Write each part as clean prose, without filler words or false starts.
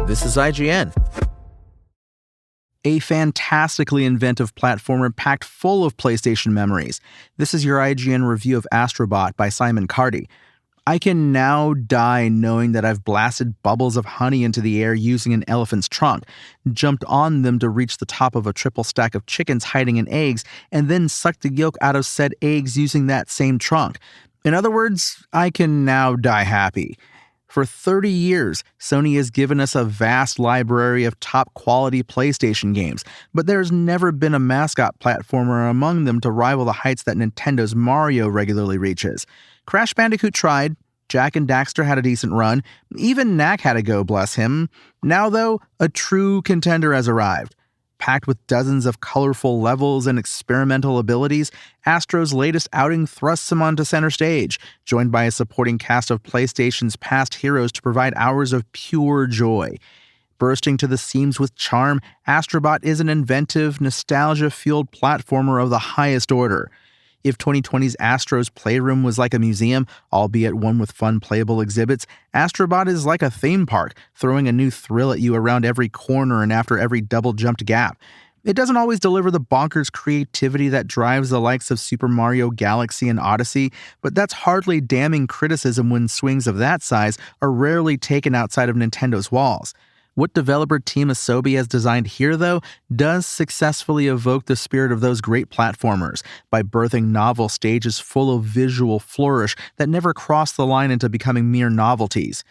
This is IGN. A fantastically inventive platformer packed full of PlayStation memories. This is your IGN review of Astro Bot by Simon Carty. I can now die knowing that I've blasted bubbles of honey into the air using an elephant's trunk, jumped on them to reach the top of a triple stack of chickens hiding in eggs, and then sucked the yolk out of said eggs using that same trunk. In other words, I can now die happy. For 30 years, Sony has given us a vast library of top-quality PlayStation games, but there's never been a mascot platformer among them to rival the heights that Nintendo's Mario regularly reaches. Crash Bandicoot tried, Jak and Daxter had a decent run, even Knack had a go, bless him. Now, though, a true contender has arrived. Packed with dozens of colorful levels and experimental abilities, Astro's latest outing thrusts him onto center stage, joined by a supporting cast of PlayStation's past heroes to provide hours of pure joy. Bursting to the seams with charm, Astro Bot is an inventive, nostalgia-fueled platformer of the highest order. If 2020's Astro's Playroom was like a museum, albeit one with fun playable exhibits, Astro Bot is like a theme park, throwing a new thrill at you around every corner and after every double-jumped gap. It doesn't always deliver the bonkers creativity that drives the likes of Super Mario Galaxy and Odyssey, but that's hardly damning criticism when swings of that size are rarely taken outside of Nintendo's walls. What developer Team Asobi has designed here, though, does successfully evoke the spirit of those great platformers by birthing novel stages full of visual flourish that never cross the line into becoming mere novelties.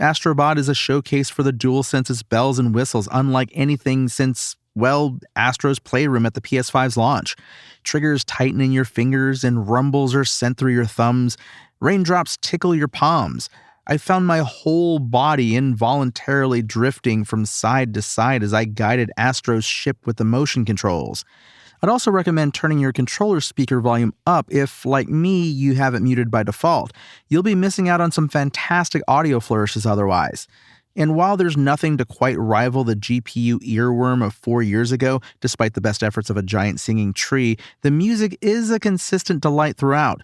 Astro Bot is a showcase for the DualSense's bells and whistles unlike anything since, well, Astro's Playroom at the PS5's launch. Triggers tighten in your fingers and rumbles are sent through your thumbs. Raindrops tickle your palms. I found my whole body involuntarily drifting from side to side as I guided Astro's ship with the motion controls. I'd also recommend turning your controller speaker volume up if, like me, you have it muted by default. You'll be missing out on some fantastic audio flourishes otherwise. And while there's nothing to quite rival the GPU earworm of 4 years ago, despite the best efforts of a giant singing tree, the music is a consistent delight throughout.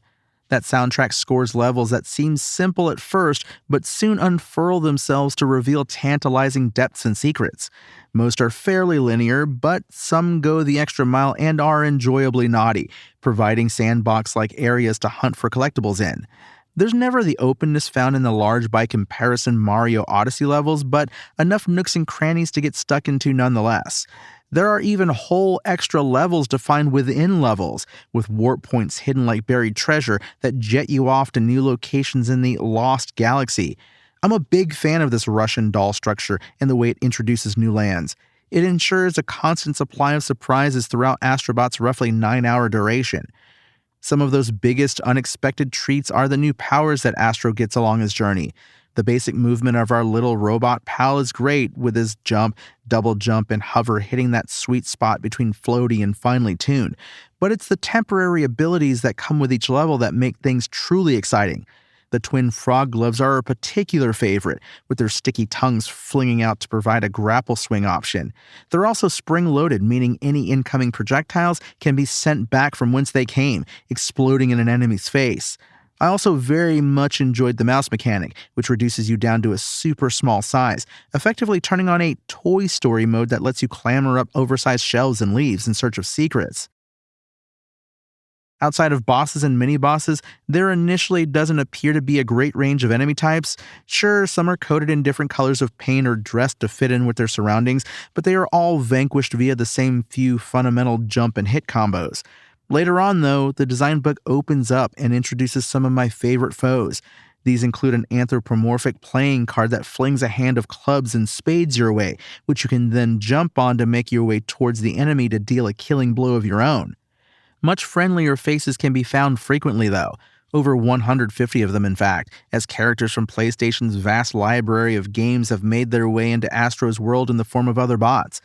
That soundtrack scores levels that seem simple at first, but soon unfurl themselves to reveal tantalizing depths and secrets. Most are fairly linear, but some go the extra mile and are enjoyably naughty, providing sandbox-like areas to hunt for collectibles in. There's never the openness found in the large by comparison Mario Odyssey levels, but enough nooks and crannies to get stuck into nonetheless. There are even whole extra levels to find within levels, with warp points hidden like buried treasure that jet you off to new locations in the Lost Galaxy. I'm a big fan of this Russian doll structure and the way it introduces new lands. It ensures a constant supply of surprises throughout Astro Bot's roughly 9-hour duration. Some of those biggest unexpected treats are the new powers that Astro gets along his journey. The basic movement of our little robot pal is great, with his jump, double jump, and hover hitting that sweet spot between floaty and finely tuned. But it's the temporary abilities that come with each level that make things truly exciting. The twin frog gloves are a particular favorite, with their sticky tongues flinging out to provide a grapple swing option. They're also spring-loaded, meaning any incoming projectiles can be sent back from whence they came, exploding in an enemy's face. I also very much enjoyed the mouse mechanic, which reduces you down to a super small size, effectively turning on a Toy Story mode that lets you clamber up oversized shelves and leaves in search of secrets. Outside of bosses and mini-bosses, there initially doesn't appear to be a great range of enemy types. Sure, some are coated in different colors of paint or dressed to fit in with their surroundings, but they are all vanquished via the same few fundamental jump and hit combos. Later on, though, the design book opens up and introduces some of my favorite foes. These include an anthropomorphic playing card that flings a hand of clubs and spades your way, which you can then jump on to make your way towards the enemy to deal a killing blow of your own. Much friendlier faces can be found frequently, though. Over 150 of them, in fact, as characters from PlayStation's vast library of games have made their way into Astro's world in the form of other bots.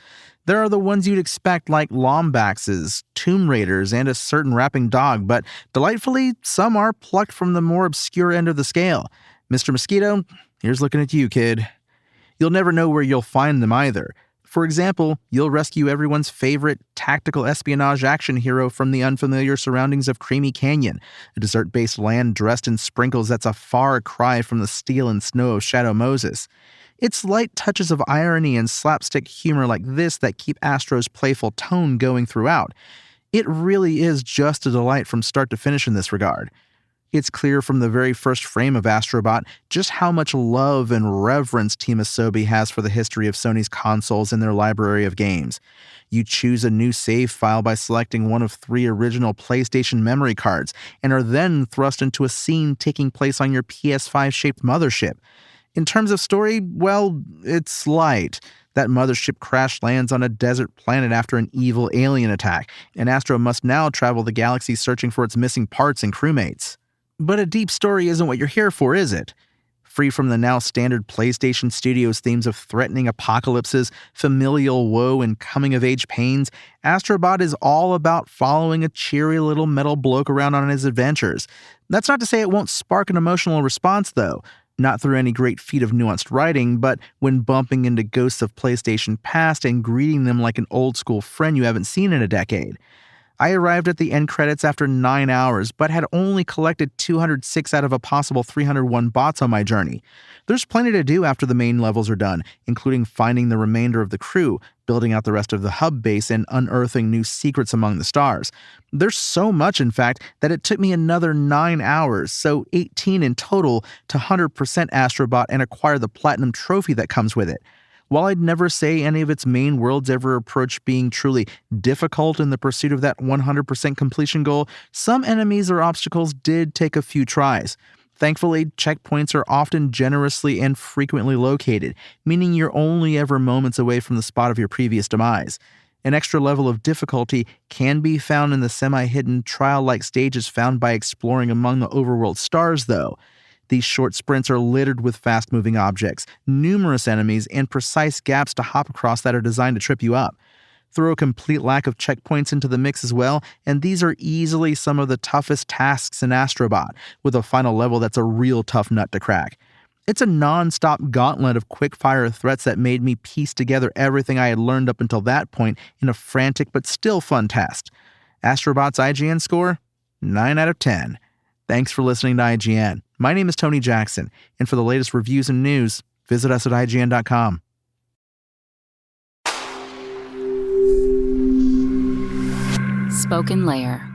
There are the ones you'd expect like Lombaxes, Tomb Raiders, and a certain rapping dog, but delightfully, some are plucked from the more obscure end of the scale. Mr. Mosquito, here's looking at you, kid. You'll never know where you'll find them either. For example, you'll rescue everyone's favorite tactical espionage action hero from the unfamiliar surroundings of Creamy Canyon, a desert-based land dressed in sprinkles that's a far cry from the steel and snow of Shadow Moses. It's light touches of irony and slapstick humor like this that keep Astro's playful tone going throughout. It really is just a delight from start to finish in this regard. It's clear from the very first frame of Astro Bot just how much love and reverence Team Asobi has for the history of Sony's consoles and their library of games. You choose a new save file by selecting one of 3 original PlayStation memory cards, and are then thrust into a scene taking place on your PS5-shaped mothership. In terms of story, well, it's light. That mothership crash lands on a desert planet after an evil alien attack, and Astro must now travel the galaxy searching for its missing parts and crewmates. But a deep story isn't what you're here for, is it? Free from the now standard PlayStation Studios themes of threatening apocalypses, familial woe, and coming-of-age pains, Astro Bot is all about following a cheery little metal bloke around on his adventures. That's not to say it won't spark an emotional response, though. Not through any great feat of nuanced writing, but when bumping into ghosts of PlayStation past and greeting them like an old-school friend you haven't seen in a decade. I arrived at the end credits after 9 hours, but had only collected 206 out of a possible 301 bots on my journey. There's plenty to do after the main levels are done, including finding the remainder of the crew, building out the rest of the hub base, and unearthing new secrets among the stars. There's so much, in fact, that it took me another 9 hours, so 18 in total, to 100% Astro Bot and acquire the platinum trophy that comes with it. While I'd never say any of its main worlds ever approach being truly difficult in the pursuit of that 100% completion goal, some enemies or obstacles did take a few tries. Thankfully, checkpoints are often generously and frequently located, meaning you're only ever moments away from the spot of your previous demise. An extra level of difficulty can be found in the semi-hidden trial-like stages found by exploring among the overworld stars, though. These short sprints are littered with fast-moving objects, numerous enemies, and precise gaps to hop across that are designed to trip you up. Throw a complete lack of checkpoints into the mix as well, and these are easily some of the toughest tasks in Astro Bot, with a final level that's a real tough nut to crack. It's a non-stop gauntlet of quick-fire threats that made me piece together everything I had learned up until that point in a frantic but still fun test. Astro Bot's IGN score? 9 out of 10. Thanks for listening to IGN. My name is Tony Jackson, and for the latest reviews and news, visit us at IGN.com. Spoken Layer.